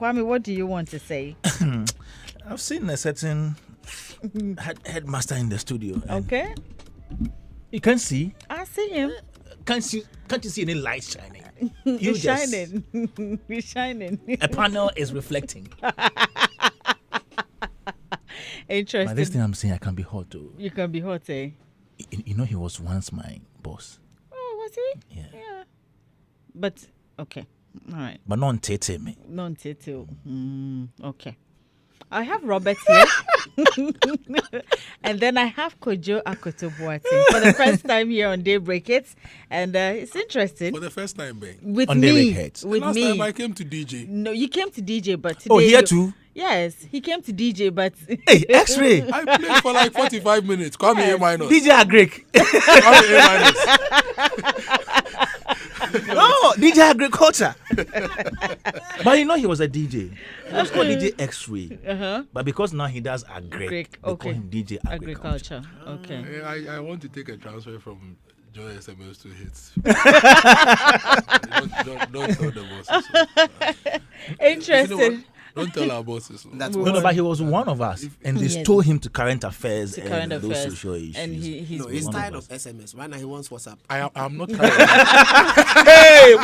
Kwame, what do you want to say? I've seen a certain headmaster in the studio. Okay. You can see. I see him. Can't you see any lights shining? He's shining. He's shining. A panel is reflecting. Interesting. But this thing I'm saying, I can be hot too. You can be hot, eh? You know, he was once my boss. Oh, was he? Yeah. But, okay. All right. But non tete me. Non tete. Okay. I have Robert here. And then I have Kojo Akoto-Boateng for the first time here on Daybreak Hits. And it's interesting. For the first time, Ben. With on me. Daybreak Hits. With Last me. time I came to DJ. No, you came to DJ, but today... Oh, here too? Yes, he came to DJ, but... Hey, X-Ray. I played for like 45 minutes. Call me A minus. DJ Agric. Call me A minus. No, DJ Agriculture. But you know he was a DJ. He was called DJ X-Ray. But because now he does Agric, they call him DJ Agriculture. Okay. I want to take a transfer from Joy SMS to Hits. don't tell the bosses. Interesting. You know what? Don't tell our bosses. No, but he was one of us, and they stole him to current affairs and those social issues. And he's tired of SMS. Right now he wants WhatsApp. I'm not tired. Hey,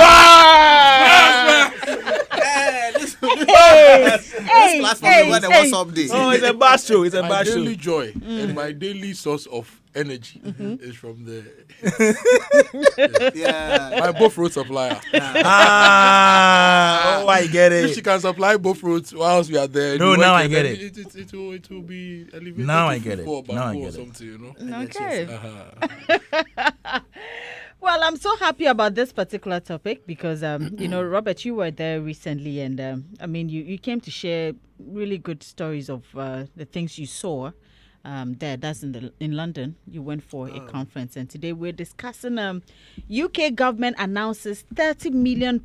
This platform is where the WhatsApp day. Oh, it's a bad show. It's a My bad show. daily joy and my daily source of energy is from the my both road supplier. I get If she it. can supply both roads whilst we are there. No, now I get it. It will be elevated. Now I to get it. 54 Now I bamboo get or it. something, you know. Okay. Uh-huh. Well, I'm so happy about this particular topic because, Robert, you were there recently, and you came to share really good stories of the things you saw there. That's in London. You went for a conference, and today we're discussing UK government announces £30 million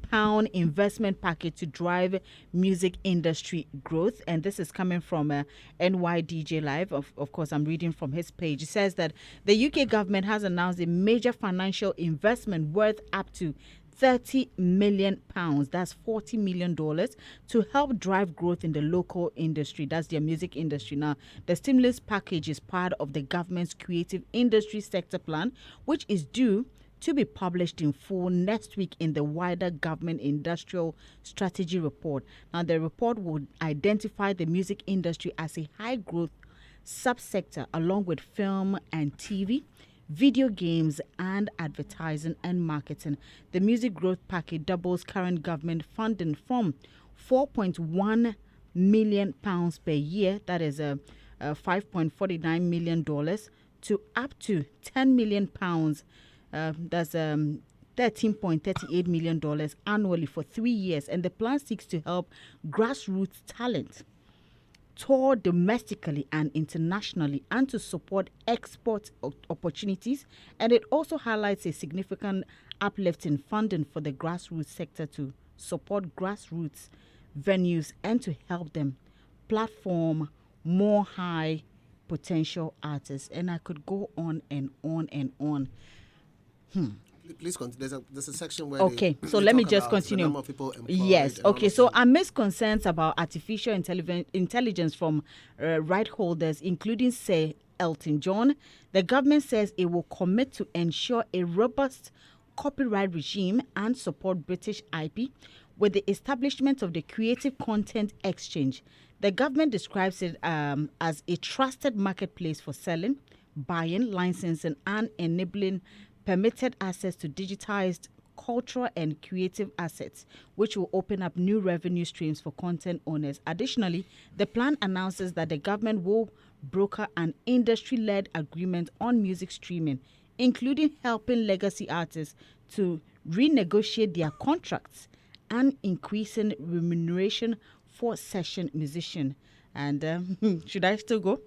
investment package to drive music industry growth, and this is coming from NYDJ Live. Of course, I'm reading from his page. It says that the UK government has announced a major financial investment worth up to £30 million, that's $40 million, to help drive growth in the local industry. That's their music industry. Now, the stimulus package is part of the government's creative industry sector plan, which is due to be published in full next week in the wider government industrial strategy report. Now, the report would identify the music industry as a high-growth subsector along with film and TV, video games, and advertising and marketing. The music growth package doubles current government funding from £4.1 million per year, that is $5.49 million, to up to £10 million, that's $13.38 million annually for 3 years. And the plan seeks to help grassroots talent tour domestically and internationally and to support export opportunities. And it also highlights a significant uplift in funding for the grassroots sector to support grassroots venues and to help them platform more high potential artists. And I could go on and on and on. Please continue. There's a section where so let me just continue. The number of people employed. Yes. Okay. So amidst concerns about artificial intelligence from right holders, including Sir Elton John, the government says it will commit to ensure a robust copyright regime and support British IP with the establishment of the Creative Content Exchange. The government describes it as a trusted marketplace for selling, buying, licensing, and enabling permitted access to digitized cultural and creative assets, which will open up new revenue streams for content owners. Additionally, the plan announces that the government will broker an industry-led agreement on music streaming, including helping legacy artists to renegotiate their contracts and increasing remuneration for session musicians. And should I still go?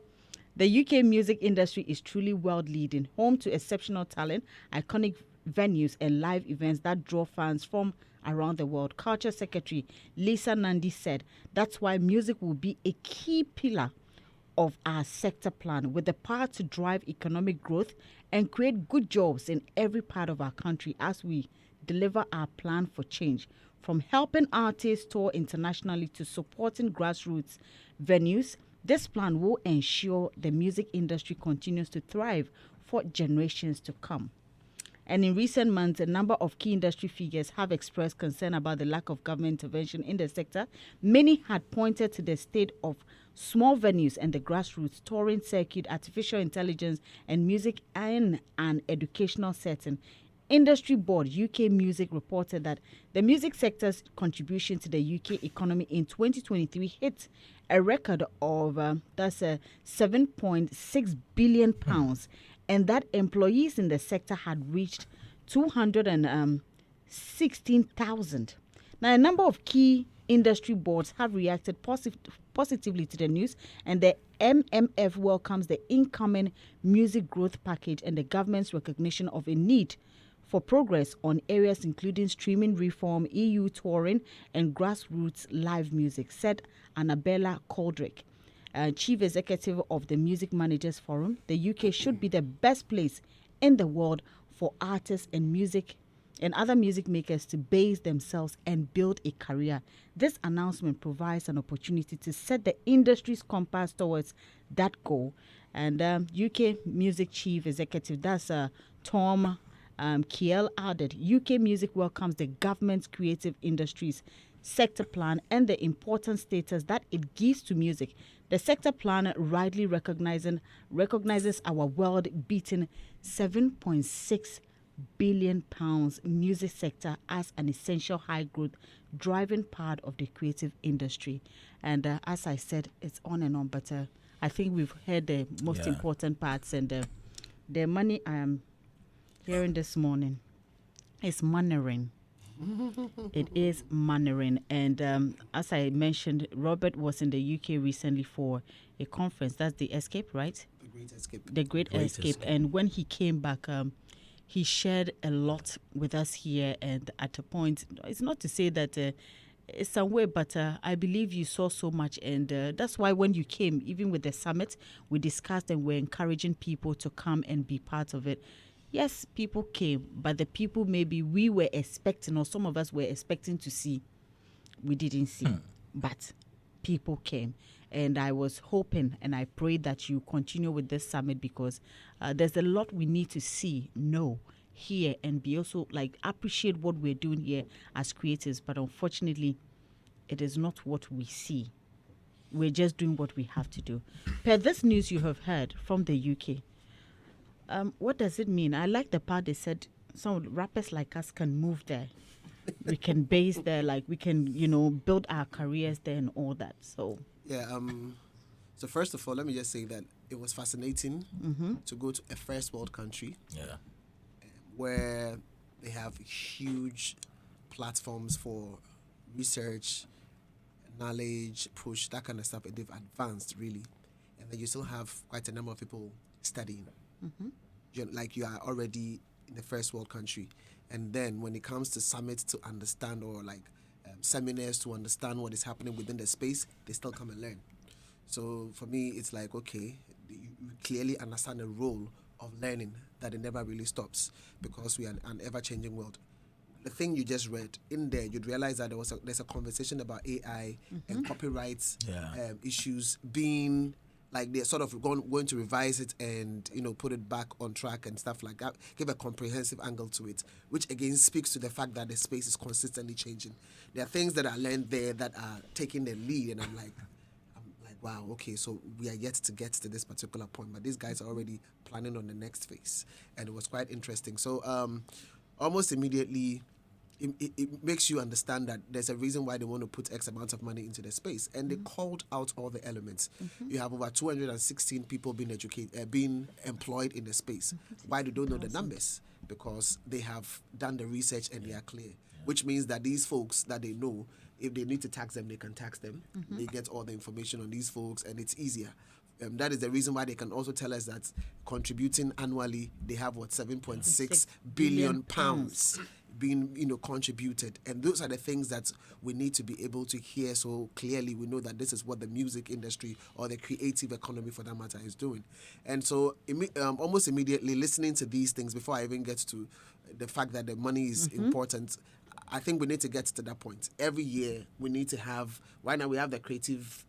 The UK music industry is truly world-leading, home to exceptional talent, iconic venues, and live events that draw fans from around the world. Culture Secretary Lisa Nandi said, "That's why music will be a key pillar of our sector plan, with the power to drive economic growth and create good jobs in every part of our country as we deliver our plan for change. From helping artists tour internationally to supporting grassroots venues, this plan will ensure the music industry continues to thrive for generations to come. And in recent months, a number of key industry figures have expressed concern about the lack of government intervention in the sector. Many had pointed to the state of small venues and the grassroots touring circuit, artificial intelligence, and music in an educational setting. Industry board UK Music reported that the music sector's contribution to the UK economy in 2023 hit a record of that's 7.6 billion pounds, and that employees in the sector had reached 216,000. Now, a number of key industry boards have reacted positively to the news, and the MMF welcomes the incoming music growth package and the government's recognition of a need for progress on areas including streaming reform, EU touring, and grassroots live music, said Annabella Coldrick, Chief Executive of the Music Managers Forum. The UK should be the best place in the world for artists and music and other music makers to base themselves and build a career. This announcement provides an opportunity to set the industry's compass towards that goal. And UK Music Chief Executive, that's Tom Kiel, added, UK Music welcomes the government's creative industries sector plan and the important status that it gives to music. The sector plan rightly recognizes our world-beating 7.6 billion pounds music sector as an essential high-growth driving part of the creative industry. And as I said, it's on and on, but I think we've heard the most important parts, and the money I am hearing this morning is mothering. It is mothering. And as I mentioned, Robert was in the UK recently for a conference. That's the Escape, right? The Great Escape. The Great Escape. And when he came back, he shared a lot with us here. And at a point, it's not to say that it's somewhere, but I believe you saw so much. And that's why when you came, even with the summit, we discussed and we're encouraging people to come and be part of it. Yes, people came, but the people maybe we were expecting, or some of us were expecting to see, we didn't see. But people came. And I was hoping and I prayed that you continue with this summit, because there's a lot we need to see, know, hear, and be also like appreciate what we're doing here as creators. But unfortunately, it is not what we see. We're just doing what we have to do. Per this news you have heard from the UK, what does it mean? I like the part they said some rappers like us can move there. We can base there, like we can, build our careers there and all that. So yeah. So first of all, let me just say that it was fascinating to go to a first world country, where they have huge platforms for research, knowledge, push, that kind of stuff. And they've advanced really, and then you still have quite a number of people studying. Like you are already in the first world country, and then when it comes to summits to understand, or like seminars to understand what is happening within the space, they still come and learn. So for me, it's like, okay, you clearly understand the role of learning, that it never really stops, because we are an ever-changing world. The thing you just read in there, you'd realize that there's a conversation about AI and copyrights issues being like they're sort of going to revise it and put it back on track and stuff like that, give a comprehensive angle to it, which again speaks to the fact that the space is consistently changing. There are things that I learned there that are taking the lead, and I'm like, wow, okay, so we are yet to get to this particular point, but these guys are already planning on the next phase, and it was quite interesting. So almost immediately, it makes you understand that there's a reason why they want to put X amount of money into the space, and they called out all the elements. You have over 216 people being employed in the space. Why they don't know the numbers? Because they have done the research and they are clear, which means that these folks that they know, if they need to tax them, they can tax them. They get all the information on these folks, and it's easier. That is the reason why they can also tell us that contributing annually, they have 7.6 billion pounds being contributed, and those are the things that we need to be able to hear so clearly. We know that this is what the music industry, or the creative economy for that matter, is doing. And so almost immediately listening to these things, before I even get to the fact that the money is important, I think we need to get to that point. Every year we need to have. Right now we have the creative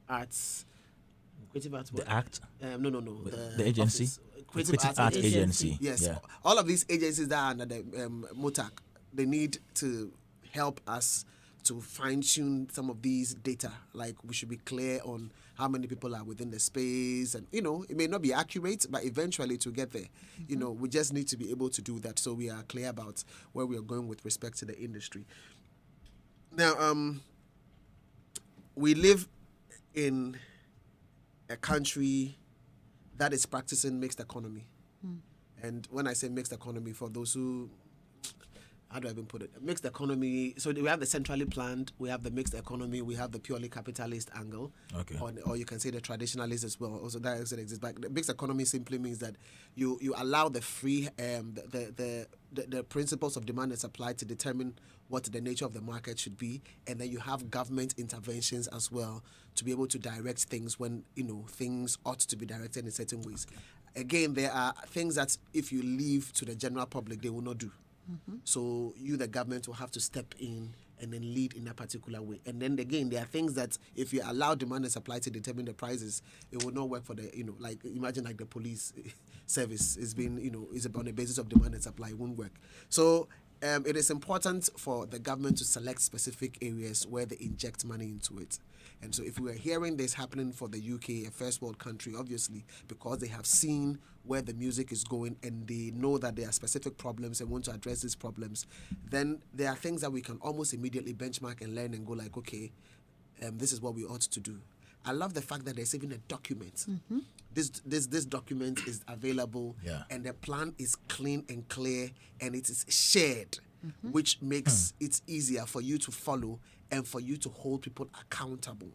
arts. Creative arts. The act. No. The agency. Office. Creative Arts Agency. Yes. Yeah. All of these agencies that are under the MOTAC, they need to help us to fine-tune some of these data. Like, we should be clear on how many people are within the space, and it may not be accurate, but eventually to get there, we just need to be able to do that, so we are clear about where we are going with respect to the industry. Now, we live in a country that is practicing mixed economy. And when I say mixed economy, for those who, how do I even put it? Mixed economy. So we have the centrally planned, we have the mixed economy, we have the purely capitalist angle. Okay. Or you can say the traditionalist as well. Also, that also exists. But the mixed economy simply means that you allow the free, the principles of demand and supply to determine what the nature of the market should be, and then you have government interventions as well to be able to direct things when things ought to be directed in certain ways. Again, there are things that if you leave to the general public, they will not do. So you, the government, will have to step in and then lead in a particular way. And then again, there are things that if you allow demand and supply to determine the prices, it will not work for the, like imagine like the police service is being, is on the basis of demand and supply, it won't work. So it is important for the government to select specific areas where they inject money into it. And so if we are hearing this happening for the UK, a first world country, obviously, because they have seen where the music is going and they know that there are specific problems and want to address these problems, then there are things that we can almost immediately benchmark and learn and go like, okay, this is what we ought to do. I love the fact that there's even a document. This document is available, and the plan is clean and clear, and it is shared, which makes it easier for you to follow and for you to hold people accountable.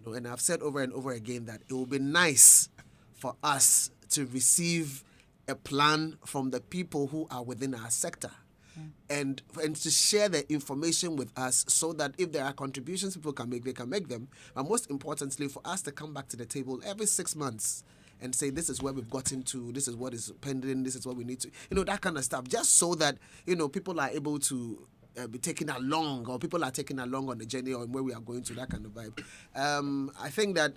And I've said over and over again that it will be nice for us to receive a plan from the people who are within our sector. And to share the information with us so that if there are contributions people can make, they can make them. But most importantly, for us to come back to the table every 6 months and say, this is where we've gotten to, this is what is pending, this is what we need to, that kind of stuff. Just so that, people are able to be taken along, or people are taken along on the journey or where we are going to, that kind of vibe. I think that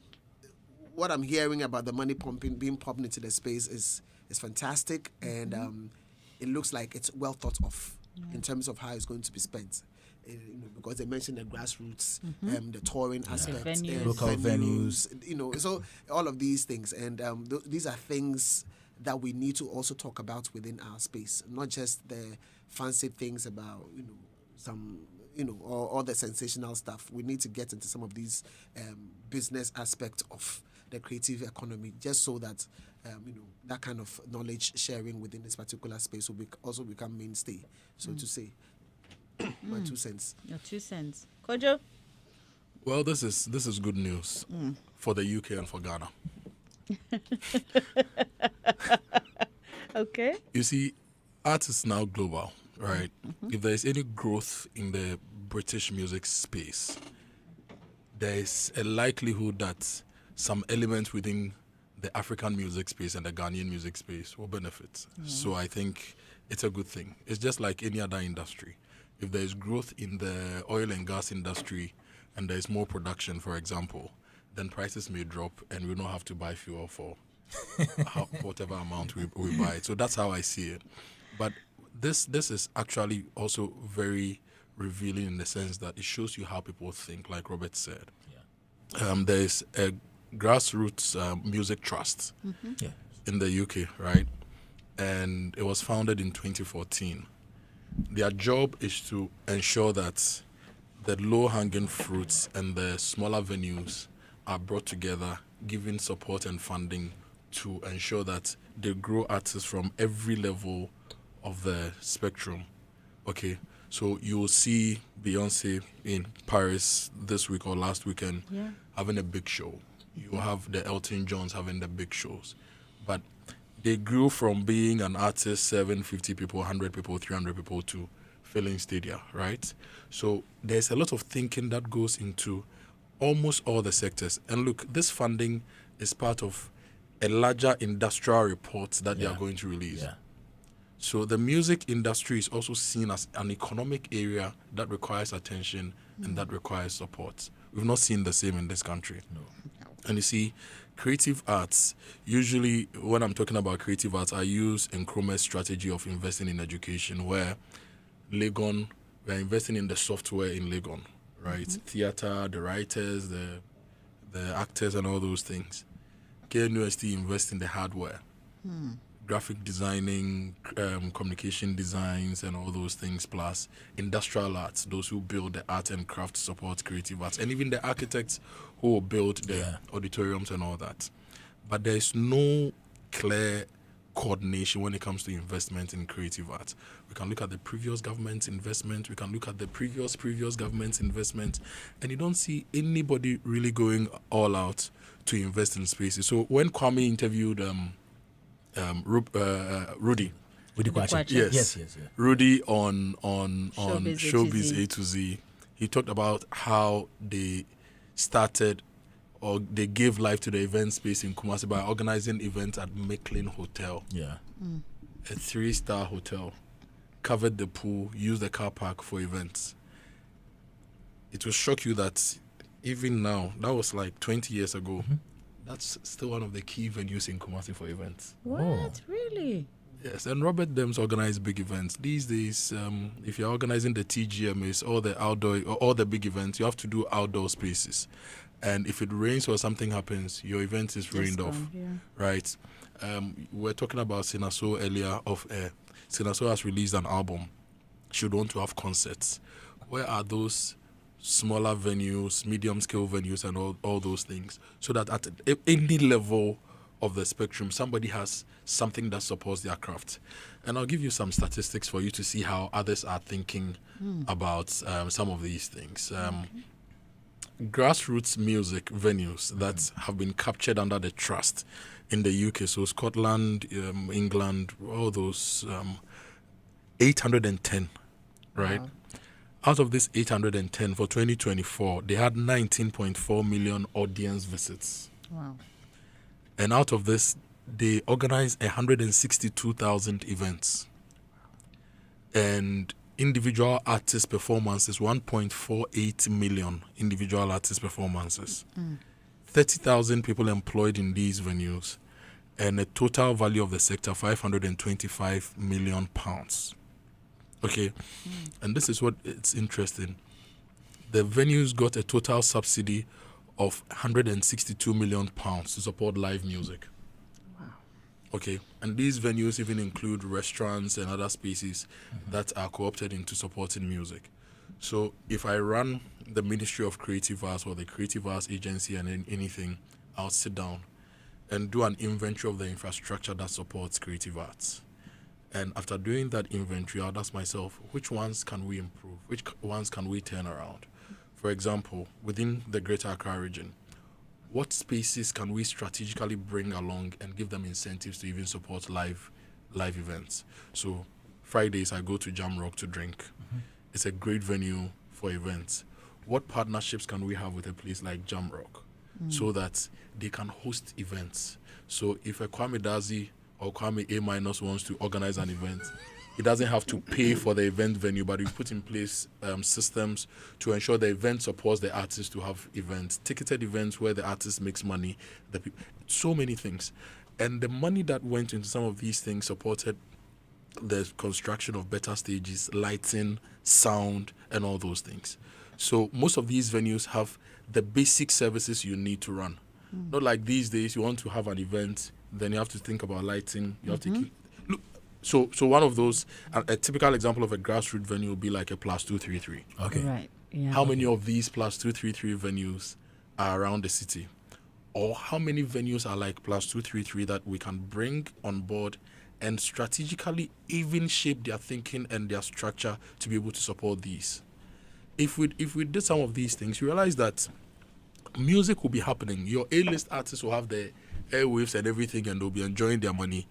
what I'm hearing about the money being pumped into the space is fantastic, and it looks like it's well thought of in terms of how it's going to be spent. Because they mentioned the grassroots, the touring aspect, local venues, so all of these things, and these are things that we need to also talk about within our space, not just the fancy things about some or all the sensational stuff. We need to get into some of these business aspects of the creative economy, just so that that kind of knowledge sharing within this particular space will also become mainstay, so to say. My 2 cents. Your 2 cents. Kojo? Well, this is good news for the UK and for Ghana. Okay. You see, art is now global, right? If there is any growth in the British music space, there is a likelihood that some elements within the African music space and the Ghanaian music space will benefit. So I think it's a good thing. It's just like any other industry. If there is growth in the oil and gas industry and there is more production, for example, then prices may drop and we don't have to buy fuel for whatever amount we buy it. So that's how I see it. But this is actually also very revealing in the sense that it shows you how people think, like Robert said. There is a grassroots music trust in the UK, right? And it was founded in 2014. Their job is to ensure that the low-hanging fruits and the smaller venues are brought together, giving support and funding to ensure that they grow artists from every level of the spectrum. Okay, so you will see Beyonce in Paris this week or last weekend having a big show. You will have the Elton Johns having the big shows. But they grew from being an artist serving 50 people, 100 people, 300 people to filling stadia, right? So there's a lot of thinking that goes into almost all the sectors. And look, this funding is part of a larger industrial report that they are going to release. So the music industry is also seen as an economic area that requires attention and that requires support. We've not seen the same in this country. No. And you see, creative arts, usually when I'm talking about creative arts, I use Nkrumah's strategy of investing in education, where Legon, we're investing in the software in Legon, right? Theater, the writers, the actors and all those things. KNUST invest in the hardware, graphic designing, communication designs and all those things, plus industrial arts, those who build the art and craft support creative arts, and even the architects who will build the auditoriums and all that. But there's no clear coordination when it comes to investment in creative arts. We can look at the previous government's investment, we can look at the previous government's investment, and you don't see anybody really going all out to invest in spaces. So when Kwame interviewed Rudy, Kwacha. yes, Rudy on Showbiz A A to Z, he talked about how they started or they gave life to the event space in Kumasi by organizing events at Mecklin Hotel. Yeah. A 3-star hotel, covered the pool, used the car park for events. It will shock you that even now, that was like 20 years ago, that's still one of the key venues in Kumasi for events. What? Really? Yes, and Robert Dems organize big events. These days, if you're organizing the TGMAs, all the outdoor, or all the big events, you have to do outdoor spaces. And if it rains or something happens, your event is rained off, right? We're talking about Sinaso earlier of air. Sinaso has released an album. She would want to have concerts. Where are those smaller venues, medium-scale venues, and all those things? So that at any level of the spectrum, somebody has something that supports their craft. And I'll give you some statistics for you to see how others are thinking about some of these things. Grassroots music venues that have been captured under the trust in the UK, so Scotland, England, all those 810, right? Wow. Out of this 810 for 2024, they had 19.4 million audience visits. Wow. And out of this, they organized 162,000 events. And individual artist performances, 1.48 million individual artist performances. 30,000 people employed in these venues, and a total value of the sector, 525 million pounds. Okay, and this is what it's interesting. The venues got a total subsidy of 162 million pounds to support live music. Okay, and these venues even include restaurants and other spaces that are co-opted into supporting music. So if I run the Ministry of Creative Arts or the Creative Arts Agency and anything, I'll sit down and do an inventory of the infrastructure that supports creative arts. And after doing that inventory, I'll ask myself, which ones can we improve? Which ones can we turn around? For example, within the Greater Accra region, what spaces can we strategically bring along and give them incentives to even support live events? So Fridays, I go to Jam Rock to drink. It's a great venue for events. What partnerships can we have with a place like Jam Rock so that they can host events? So if a Kwame Dazi or Kwame A- wants to organize an event, he doesn't have to pay for the event venue, but we put in place systems to ensure the event supports the artist to have events, ticketed events where the artist makes money, so many things. And the money that went into some of these things supported the construction of better stages, lighting, sound, and all those things. So most of these venues have the basic services you need to run. Not like these days, you want to have an event, then you have to think about lighting, you have to keep... So one of those, a typical example of a grassroots venue would be like a plus 233. Okay. Right. Yeah. How many of these plus 233 venues are around the city? Or how many venues are like plus 233 that we can bring on board and strategically even shape their thinking and their structure to be able to support these? If we did some of these things, you realize that music will be happening. Your A-list artists will have the airwaves and everything, and they'll be enjoying their money.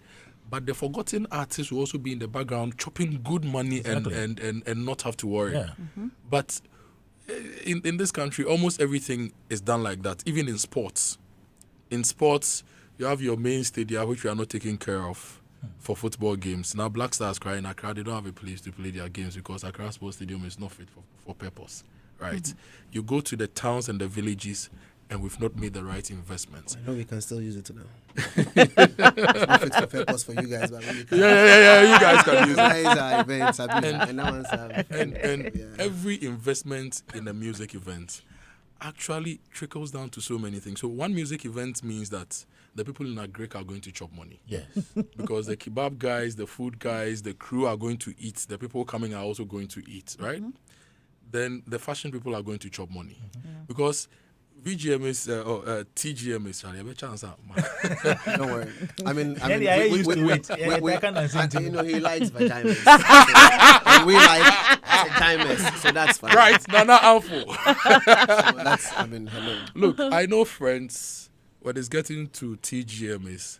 But the forgotten artists will also be in the background chopping good money and not have to worry. Yeah. But in this country, almost everything is done like that, even in sports. In sports, you have your main stadia, which we are not taking care of. for football games. Now Black Stars crying Accra, they don't have a place to play their games because Accra Sports Stadium is not fit for purpose, right? You go to the towns and the villages and we've not made the right investments. I know we can still use it now. It's not fit for purpose for you guys, but we can. Yeah, you guys can use it. Guys events, and that one's And every investment in a music event actually trickles down to so many things. So one music event means that the people in Agrek are going to chop money. Yes. Because the kebab guys, the food guys, the crew are going to eat. The people coming are also going to eat, right? Then the fashion people are going to chop money. Because VGM is TGM is Charlie. Chance out, man. Don't worry. I mean, you know, he likes vaginas, and we like vaginas, so that's fine. Right? Nana Alpha. So that's, I mean, hello. Look, I know friends when it's getting to TGMs,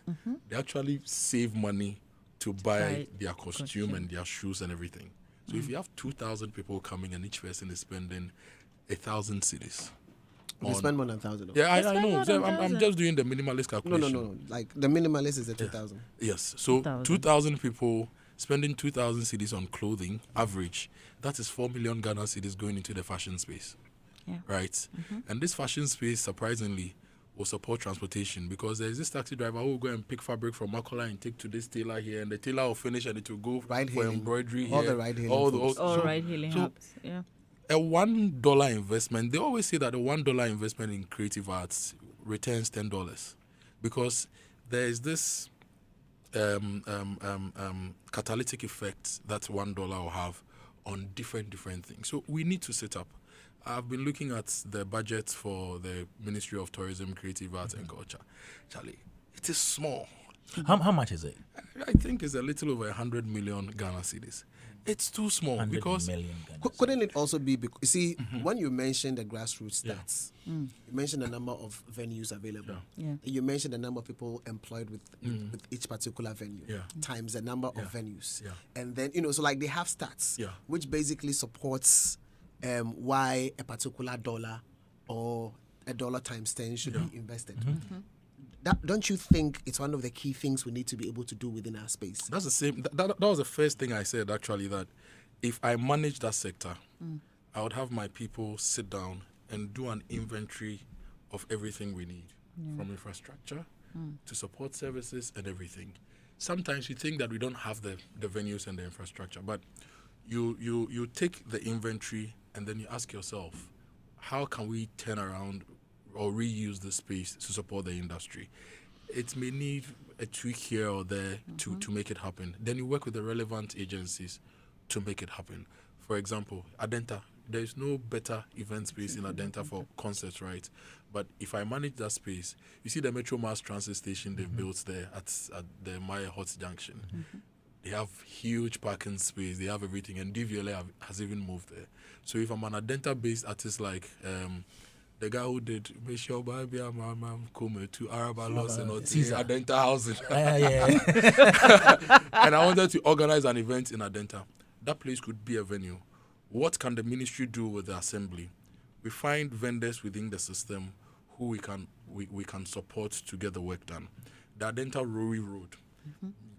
they actually save money to buy their costume and their shoes and everything. So if you have 2,000 people coming and each person is spending 1,000 cedis. We spend more than 1,000. Yeah, I know. So I'm just doing the minimalist calculation. No. Like the minimalist is 2,000. Yes. So 2,000 people spending 2,000 cedis on clothing, average, that is 4 million Ghana cedis going into the fashion space. Yeah. Right? And this fashion space, surprisingly, will support transportation because there is this taxi driver who will go and pick fabric from Makola and take to this tailor here, and the tailor will finish and it will go for embroidery all here. The ride-hailing all ride-hailing hubs. Yeah. A $1 investment, they always say that a $1 investment in creative arts returns $10 because there is this catalytic effect that $1 will have on different things. So we need to set up. I've been looking at the budget for the Ministry of Tourism, Creative Arts and Culture. Charlie, it is small. How much is it? I think it's a little over 100 million Ghana cedis. It's too small because couldn't it also be because, you see, when you mentioned the grassroots stats, you mentioned the number of venues available. You mentioned the number of people employed with each particular venue times the number of venues. And then, you know, so like they have stats which basically supports why a particular dollar or a dollar times 10 should be invested. Don't you think it's one of the key things we need to be able to do within our space? That's the same. That was the first thing I said, actually, that if I manage that sector, I would have my people sit down and do an inventory of everything we need, from infrastructure to support services and everything. Sometimes you think that we don't have the venues and the infrastructure, but you take the inventory and then you ask yourself, how can we turn around or reuse the space to support the industry? It may need a tweak here or there to make it happen. Then you work with the relevant agencies to make it happen. For example, Adenta, there is no better event space in Adenta for concerts, right? But if I manage that space, you see the Metro Mass Transit Station they've built there at the Maya Hot Junction. They have huge parking space, they have everything, and DVLA has even moved there. So if I'm an Adenta-based artist like the guy who did showbiz-related to Araba Loss and Adenta housing. And I wanted to organize an event in Adenta. That place could be a venue. What can the ministry do with the assembly? We find vendors within the system who we can support to get the work done. The Adenta Rory Road,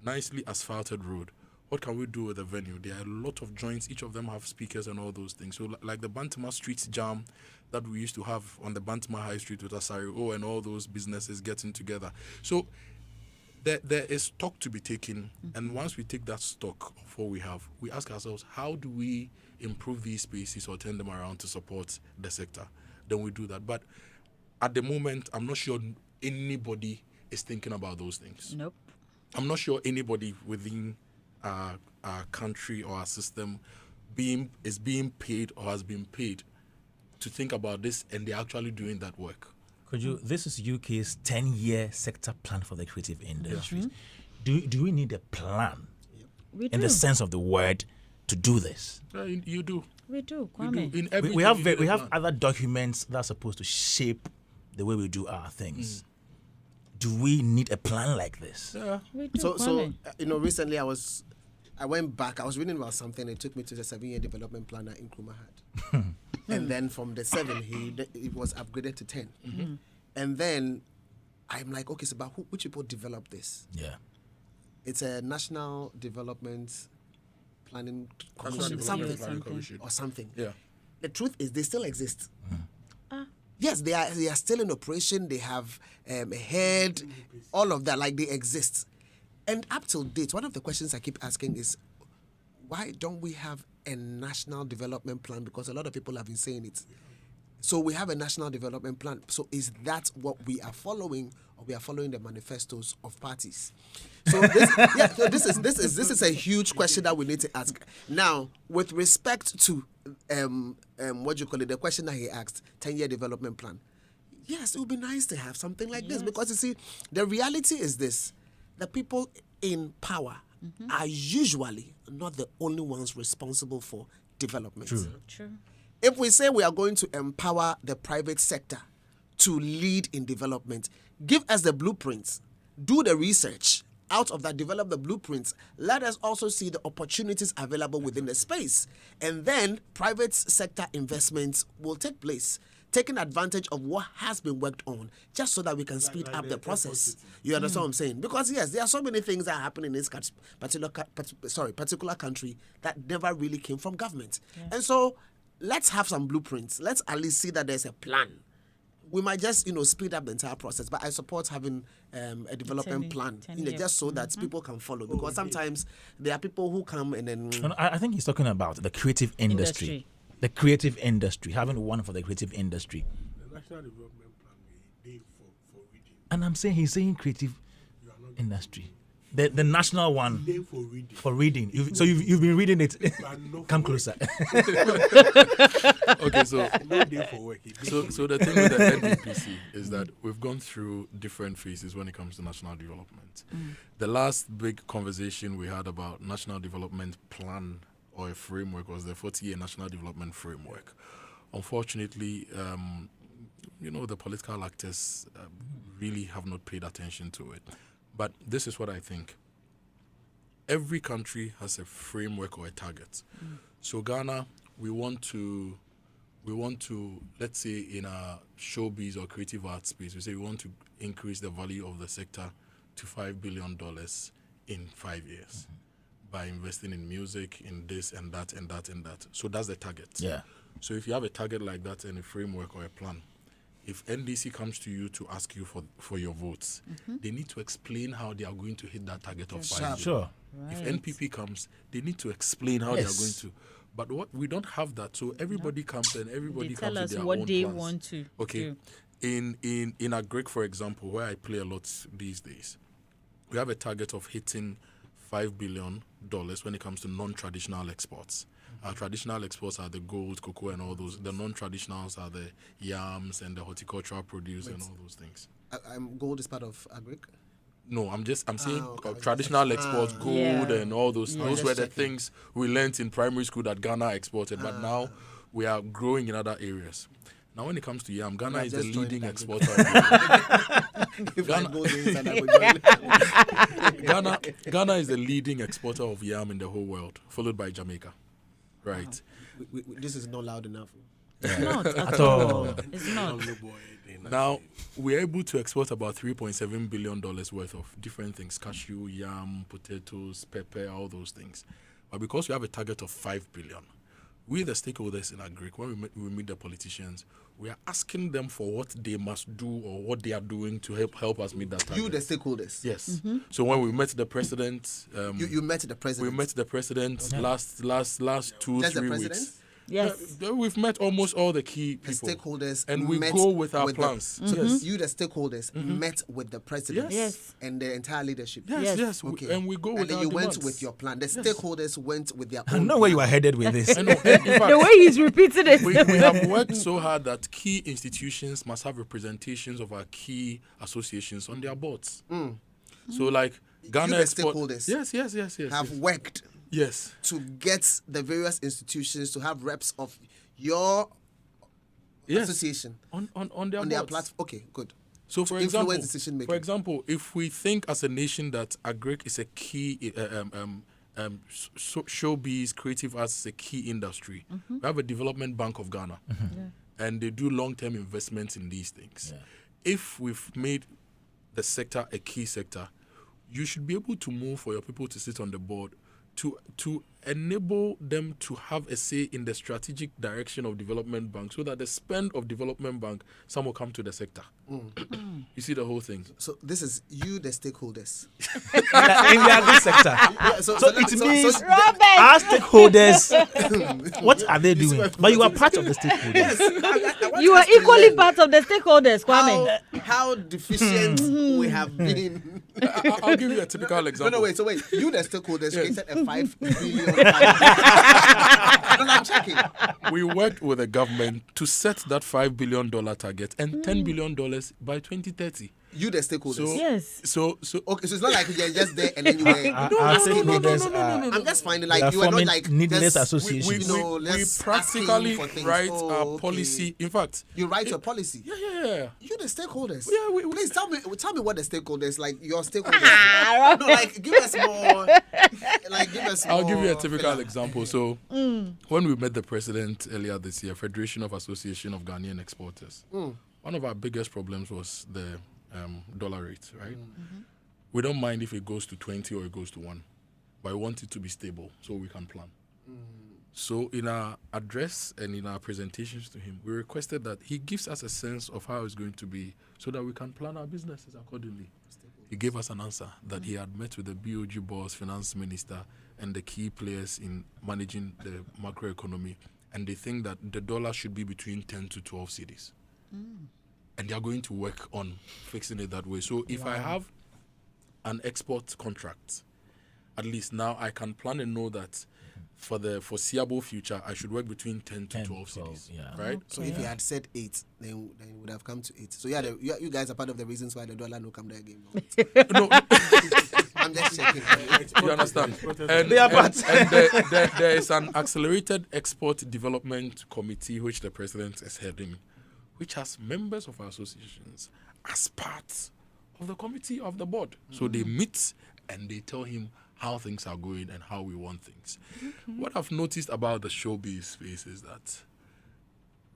nicely asphalted road. What can we do with the venue? There are a lot of joints. Each of them have speakers and all those things. So like the Bantama Street Jam that we used to have on the Bantama High Street with Asari and all those businesses getting together. So there is stock to be taken. And once we take that stock of what we have, we ask ourselves, how do we improve these spaces or turn them around to support the sector? Then we do that. But at the moment, I'm not sure anybody is thinking about those things. Nope. I'm not sure anybody within our country or our system is being paid or has been paid to think about this, and they're actually doing that work. This is UK's 10-year sector plan for the creative industry. Do we need a plan in the sense of the word to do this? You do. We do, Kwame. In every we have other documents that are supposed to shape the way we do our things. Do we need a plan like this? Yeah. We do, So you know, recently I was reading about something. It took me to the 7-year development plan that Nkrumah had. And then from the 7, it was upgraded to 10. And then I'm like, okay, so but which people developed this? Yeah. It's a National Development Planning National Commission, Development something, Planning Commission. or something. Yeah. The truth is, they still exist. Yes, they are still in operation. They have a head, all of that, like they exist. And up till date, one of the questions I keep asking is, why don't we have a national development plan? Because a lot of people have been saying it. So we have a national development plan. So is that what we are following, or we are following the manifestos of parties? So this is a huge question that we need to ask. Now, with respect to what do you call it, the question that he asked, 10-year development plan. Yes, it would be nice to have something like this, because you see, the reality is this: the people in power are usually not the only ones responsible for development. True. If we say we are going to empower the private sector to lead in development, give us the blueprints, do the research, out of that, develop the blueprints. Let us also see the opportunities available within the space. And then private sector investments will take place, taking advantage of what has been worked on, just so that we can speed up the process. You understand what I'm saying? Because yes, there are so many things that happen in this particular country that never really came from government. And so let's have some blueprints. Let's at least see that there's a plan. We might just, speed up the entire process, but I support having a development plan, just so that people can follow. Because sometimes there are people who come and then... No, I think he's talking about the creative industry. The creative industry, having one for the creative industry. The National Development Plan, they for reading. And I'm saying he's saying creative industry. The national one They for reading. for reading. You've been reading it. Come closer. Okay, so No day for work. So the thing with the NDPC is that we've gone through different phases when it comes to national development. The last big conversation we had about national development plan or a framework was the 40-year national development framework. Unfortunately, the political actors really have not paid attention to it. But this is what I think. Every country has a framework or a target. So Ghana, we want to, let's say in a showbiz or creative art space, we say we want to increase the value of the sector to $5 billion in 5 years by investing in music, in this and that and that and that. So that's the target. Yeah. So if you have a target like that and a framework or a plan, if NDC comes to you to ask you for your votes, they need to explain how they are going to hit that target of 5 billion. Sure. If NPP comes, they need to explain how they are going to. But we don't have that. So everybody comes and everybody They comes tell with us their what own they plans. want to Okay. do. In a Greek, for example, where I play a lot these days, we have a target of hitting $5 billion when it comes to non-traditional exports. Our traditional exports are the gold, cocoa, and all those. The non-traditionals are the yams and the horticultural produce and all those things. Gold is part of agric? No, I'm saying okay. traditional exports, gold and all those. Yeah. Those were the Just checking. things we learnt in primary school that Ghana exported, but now we are growing in other areas. Now, when it comes to yam, Ghana is the just joined leading that exporter. Of yam. If I go inside, I will join. Ghana is the leading exporter of yam in the whole world, followed by Jamaica. Right. This is not loud enough. It's not at all. all. It's not. Now, we're able to export about $3.7 billion worth of different things: cashew, yam, potatoes, pepper, all those things. But because we have a target of $5 billion, we, the stakeholders in Agric, when we meet the politicians, we are asking them for what they must do or what they are doing to help us meet that target. You, the stakeholders. Yes. So when we met the president, You met the president. we met the president last 2-3 Just the president? weeks. Yes. We've met almost all the key The people. stakeholders And we met go with our the- plans. So Yes. you, the stakeholders, met with the president Yes. and the entire leadership. Yes. Okay. And we go and with then our you demands. went with your plan. The stakeholders went with their I own know where plan. you are headed with this. I know. In fact, The way he's repeating it. we have worked so hard that key institutions must have representations of our key associations on their boards. So like Ghana the Export- stakeholders Yes. have worked Yes. to get the various institutions to have reps of your Yes. association On their on their boards. platform. Okay, good. So for influence example, decision-making. if we think as a nation that Agric is a key showbiz, creative arts is a key industry, we have a development bank of Ghana, and they do long-term investments in these things. Yeah. If we've made the sector a key sector, you should be able to move for your people to sit on the board to enable them to have a say in the strategic direction of development bank, so that the spend of development bank, some will come to the sector. You see the whole thing. So this is you, the stakeholders. in the agri sector. Yeah, So it means Robert! our stakeholders, what are they doing? But you are part of the stakeholders. You are equally part of the stakeholders, Kwame. How deficient we have been. I'll give you a typical example. No, wait. So wait, you the stakeholders created a 5 billion. I'm checking. We worked with the government to set that $5 billion target and $10 billion by 2030. You the stakeholders. So, Yes. So Okay, so it's not like you're just there and then you were. Our stakeholders are I'm just finding they like are you were not forming like needless just, associations. you know, we let's practically asking for things. write Oh, our okay. policy. In fact, You write your policy. yeah. You the stakeholders. Yeah, Please tell me what the stakeholders like. Your stakeholders. No, like give us more. Like give us. I'll give you a more typical filler. example. So, when we met the president earlier this year, Federation of Association of Ghanaian Exporters, one of our biggest problems was the dollar rate, right? We don't mind if it goes to 20 or it goes to 1, but I want it to be stable so we can plan. So in our address and in our presentations to him, we requested that he gives us a sense of how it's going to be so that we can plan our businesses accordingly. He gave us an answer that he had met with the BOG boss, finance minister, and the key players in managing the macroeconomy, and they think that the dollar should be between 10 to 12 cedis. And they are going to work on fixing it that way. So if I have an export contract, at least now I can plan and know that for the foreseeable future, I should work between 10 to 12 cities. yeah. Right? So if you had said 8, then it would have come to 8. So yeah, you guys are part of the reasons why the dollar no come there again. No, I'm just checking. you understand? And, They are bad. and there is an accelerated export development committee which the president is heading, which has members of our associations as part of the committee of the board. So they meet and they tell him how things are going and how we want things. What I've noticed about the showbiz space is that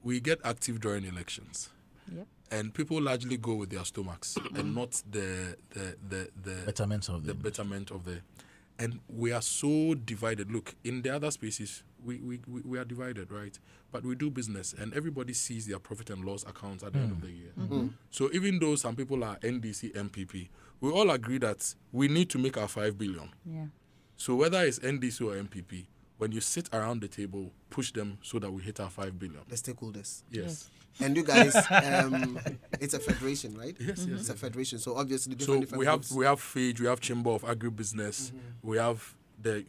we get active during elections. Yep. And people largely go with their stomachs and not the Betterment of the them. betterment of the. And we are so divided. Look, in the other spaces, we are divided, right? But we do business, and everybody sees their profit and loss accounts at the end of the year. So even though some people are NDC, MPP, we all agree that we need to make our 5 billion. Yeah. So whether it's NDC or MPP, when you sit around the table, push them so that we hit our 5 billion. The stakeholders. Yes. And you guys, it's a federation, right? Yes, yes. It's a federation. So obviously So different we have groups. we have FAGE, we have Chamber of Agribusiness, we have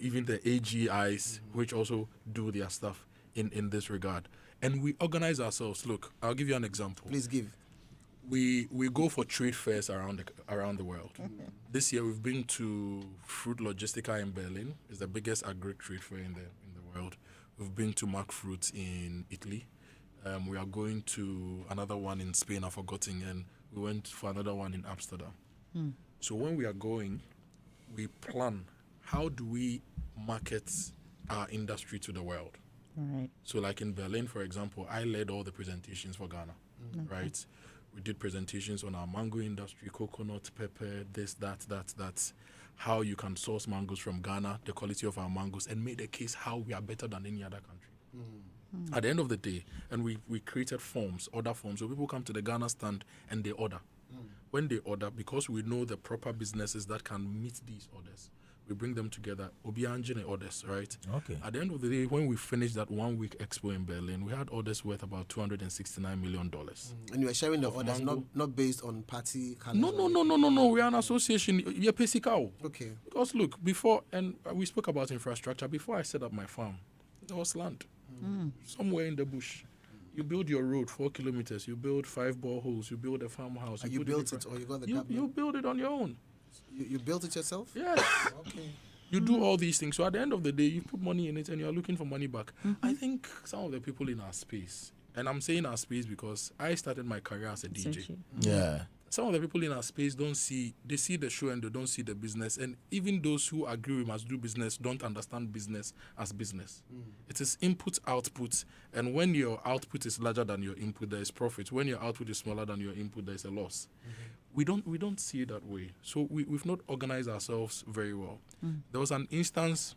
even the AGIs, which also do their stuff in this regard. And we organize ourselves. Look, I'll give you an example. Please give. We go for trade fairs around the world. This year we've been to Fruit Logistica in Berlin. It's the biggest agri trade fair in the world. We've been to Mac Fruit in Italy. We are going to another one in Spain, I've forgotten, and we went for another one in Amsterdam. So when we are going, we plan how do we market our industry to the world. Right. So like in Berlin, for example, I led all the presentations for Ghana, right? We did presentations on our mango industry, coconut, pepper, this, that, how you can source mangoes from Ghana, the quality of our mangoes, and made a case how we are better than any other country. At the end of the day, and we created order forms, so people come to the Ghana stand and they order. When they order, because we know the proper businesses that can meet these orders, we bring them together. Obianjine orders, right? Okay. At the end of the day, when we finished that 1 week expo in Berlin, we had orders worth about $269 million. And you are sharing the Of orders, mango. not based on party colors. No. We are an association. You're Pesikao. Okay. Because look, before, and we spoke about infrastructure, before I set up my farm, there was land. Somewhere in the bush. You build your road 4 kilometers, you build 5 boreholes, you build a farmhouse. And you put built in it or you got the you government? build it on your own. You built it yourself? Yes. Okay. You do all these things. So at the end of the day, you put money in it and you're looking for money back. I think some of the people in our space, and I'm saying our space because I started my career as a DJ. Yeah. some of the people in our space they see the show and they don't see the business. And even those who agree we must do business don't understand business as business. It is input, output. And when your output is larger than your input, there is profit. When your output is smaller than your input, there is a loss. We don't see it that way. So we've not organized ourselves very well. There was an instance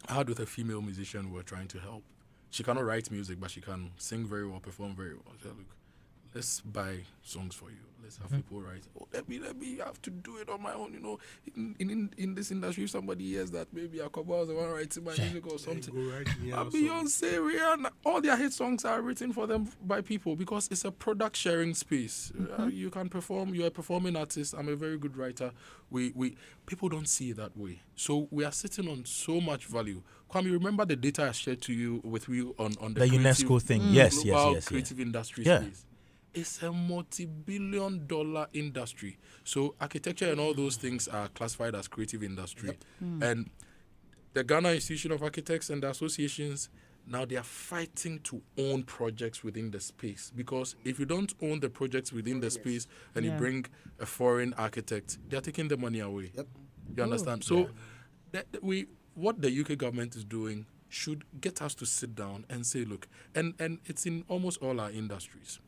I had with a female musician we were trying to help. She cannot write music, but she can sing very well, perform very well. I said, look, let's buy songs for you. Let's have people write. Oh, let me have to do it on my own. You know, in this industry, if somebody hears that maybe a couple the one writing my music or something. Beyonce, Rihanna, all their hit songs are written for them by people because it's a product sharing space. You can perform. You're a performing artist. I'm a very good writer. We people don't see it that way. So we are sitting on so much value. Kwame, remember the data I shared with you on the UNESCO thing? Yes. Creative industry space. It's a multi-billion-dollar industry. So architecture and all those things are classified as creative industry. And the Ghana Institution of Architects and the associations, now they are fighting to own projects within the space. Because if you don't own the projects within the space and you bring a foreign architect, they're taking the money away. You understand? So what the UK government is doing should get us to sit down and say, look, and it's in almost all our industries.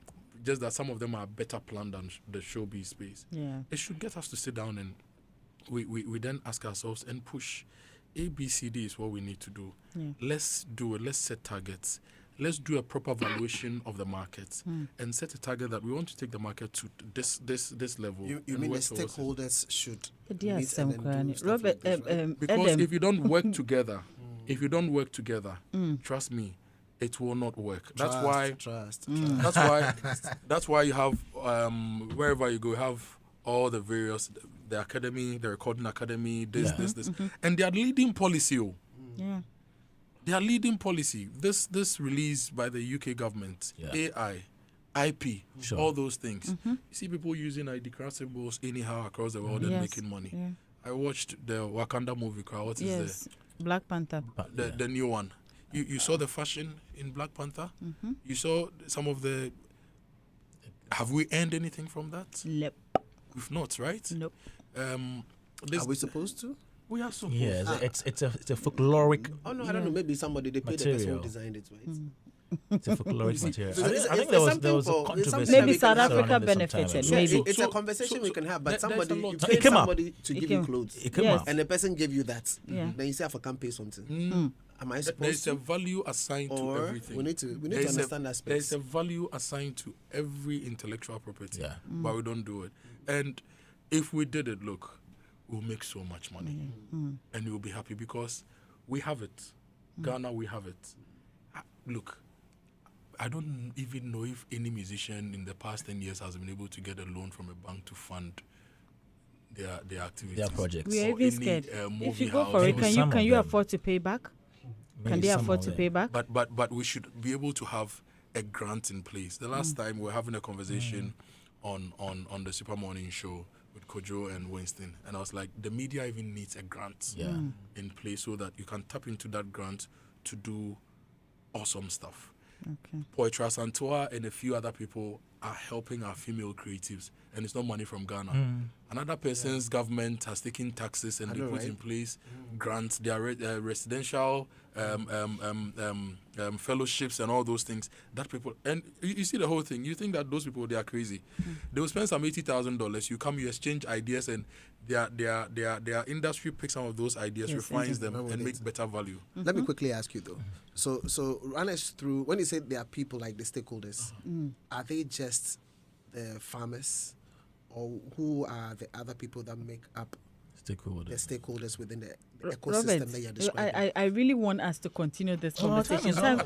Just that some of them are better planned than the showbiz space. It should get us to sit down and we then ask ourselves and push. A, B, C, D is what we need to do. Let's do it. Let's set targets. Let's do a proper valuation of the market and set a target that we want to take the market to this level. You mean the stakeholders should meet and then do stuff Robert, like this, right? Because if you don't work together, trust me, it will not work. That's why you have wherever you go, you have all the various the academy, the recording academy, this, and they are leading policy. They are leading policy. This release by the UK government, AI, IP, all those things. You see people using ID card symbols anyhow across the world and making money. I watched the Wakanda movie. What is this? Black Panther. The new one. You saw the fashion in Black Panther. You saw some of the. Have we earned anything from that? Nope. We've not, right? Nope. Are we supposed to? We are supposed. Yeah, it's a folkloric. Oh no, I don't know. Maybe somebody they paid the person who designed it, right? It's a folkloric material. So I think there was a controversy. Maybe South Africa benefited. Maybe it's a conversation we can have. But somebody you It paid came up. somebody to give you clothes, It came up. and the person gave you that. Yeah. Then you say, "I can pay something." Am I supposed There's to? a value assigned to Or everything. we need to There's understand that space. There's a value assigned to every intellectual property, but we don't do it. And if we did it, look, we'll make so much money, and you'll be happy because we have it. Ghana, we have it. Look, I don't even know if any musician in the past 10 years has been able to get a loan from a bank to fund their activities, their projects. We are even scared. If you go for it, can you afford to pay back? Can they afford to pay back? But we should be able to have a grant in place. The last time we were having a conversation on the Super Morning Show with Kojo and Winston, and I was like, the media even needs a grant in place so that you can tap into that grant to do awesome stuff. Okay. Poitra Santoa and a few other people are helping our female creatives, and it's not money from Ghana. Another person's government has taken taxes and they put in place grants. There are residential fellowships and all those things that people, and you see the whole thing. You think that those people, they are crazy. They will spend some $80,000. You come, you exchange ideas, and their industry picks some of those ideas, refines them, and makes better value. Let me quickly ask you though. So run us through, when you say there are people like the stakeholders, are they just the farmers, or who are the other people that make up the stakeholders within the ecosystem Robert, that you're describing? I really want us to continue this conversation. Time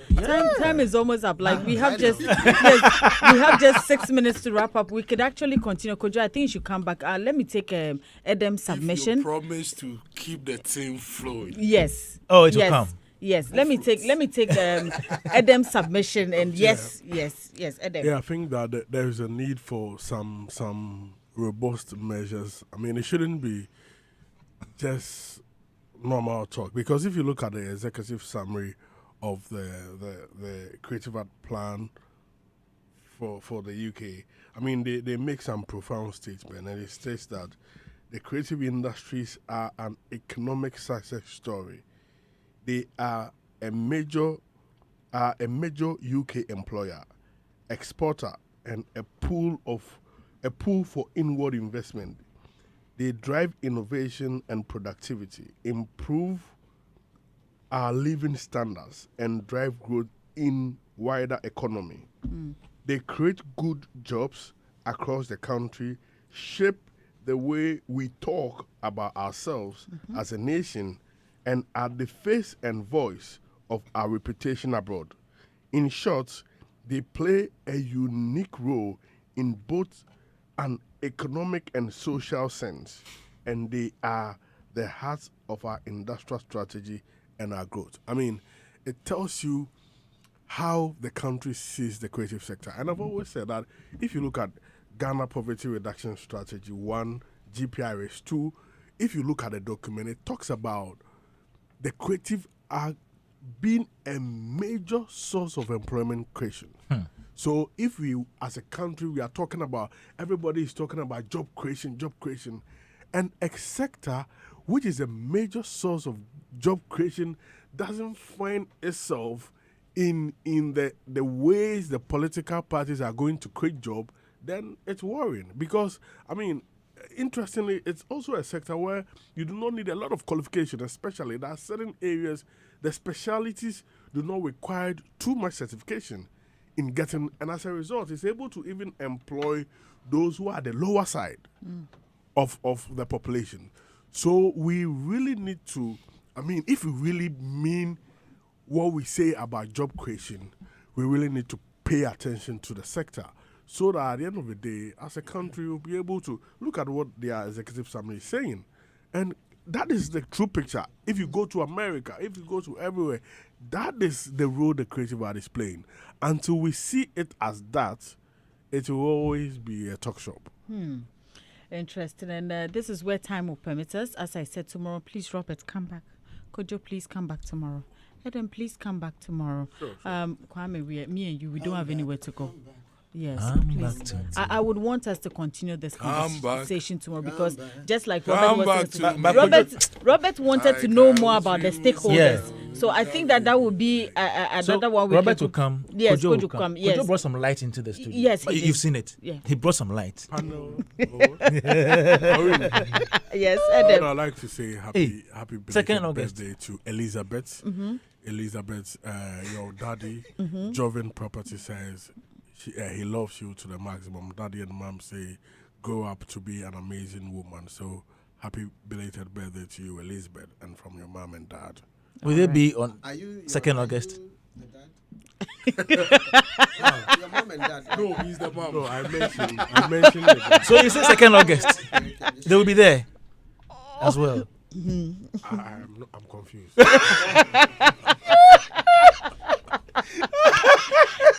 Time is almost up. Like we have just we have just 6 minutes to wrap up. We could actually continue. Kojo, I think you should come back. Let me take Edem's submission. If you promise to keep the team flowing. Yes. Oh, it will come. Yes, let me take Edem's submission, and yes, Edem. Yeah, I think that there is a need for some robust measures. I mean, it shouldn't be just normal talk, because if you look at the executive summary of the Creative Art Plan for the UK. I mean, they make some profound statement, and it states that the creative industries are an economic success story. They are a major UK employer, exporter, and a pool for inward investment. They drive innovation and productivity, improve our living standards, and drive growth in wider economy. They create good jobs across the country, shape the way we talk about ourselves as a nation, and are the face and voice of our reputation abroad. In short, they play a unique role in both an economic and social sense, and they are the heart of our industrial strategy and our growth. I mean, it tells you how the country sees the creative sector. And I've always said that if you look at Ghana Poverty Reduction Strategy 1, GPRS 2, if you look at the document, it talks about the creative are being a major source of employment creation. So if we, as a country, we are talking about, everybody is talking about job creation, and a sector which is a major source of job creation doesn't find itself in the ways the political parties are going to create job, then it's worrying. Because, I mean, interestingly, it's also a sector where you do not need a lot of qualification, especially there are certain areas, the specialities do not require too much certification in getting, and as a result, it's able to even employ those who are the lower side of the population. So we really need to, I mean, if we really mean what we say about job creation, we really need to pay attention to the sector so that at the end of the day, as a country, we'll be able to look at what their executive summary is saying. And that is the true picture. If you go to America, if you go to everywhere, that is the role the creative art is playing. Until we see it as that, it will always be a talk shop. Interesting. And this is where time will permit us. As I said, tomorrow, please, Robert, come back. Kojo, please come back tomorrow. Eden, please come back tomorrow. Sure. Kwame, me and you, we don't have anywhere to go. Yes, Come please. back to I would want us to continue this conversation tomorrow because just like Come Robert back was to saying, me. Robert wanted to know more about the stakeholders. Yeah. So I think that would be another one. We Robert can will come. Yes, Kojo will Kojo come. come. Yes. Kojo brought some light into the studio. Yes, he But did. you've seen it. Yeah. He brought some light. Panel. Yes, I'd Adam. like to say happy Second belated August. birthday to Elizabeth. Elizabeth, your daddy, Joven Property says he loves you to the maximum. Daddy and mom say grow up to be an amazing woman. So happy belated birthday to you, Elizabeth, and from your mom and dad. Will it be on Are you 2nd August? Your mom and dad. No, he's the mom. No, I mentioned it. So you say 2nd August. They will be there as well. I'm confused.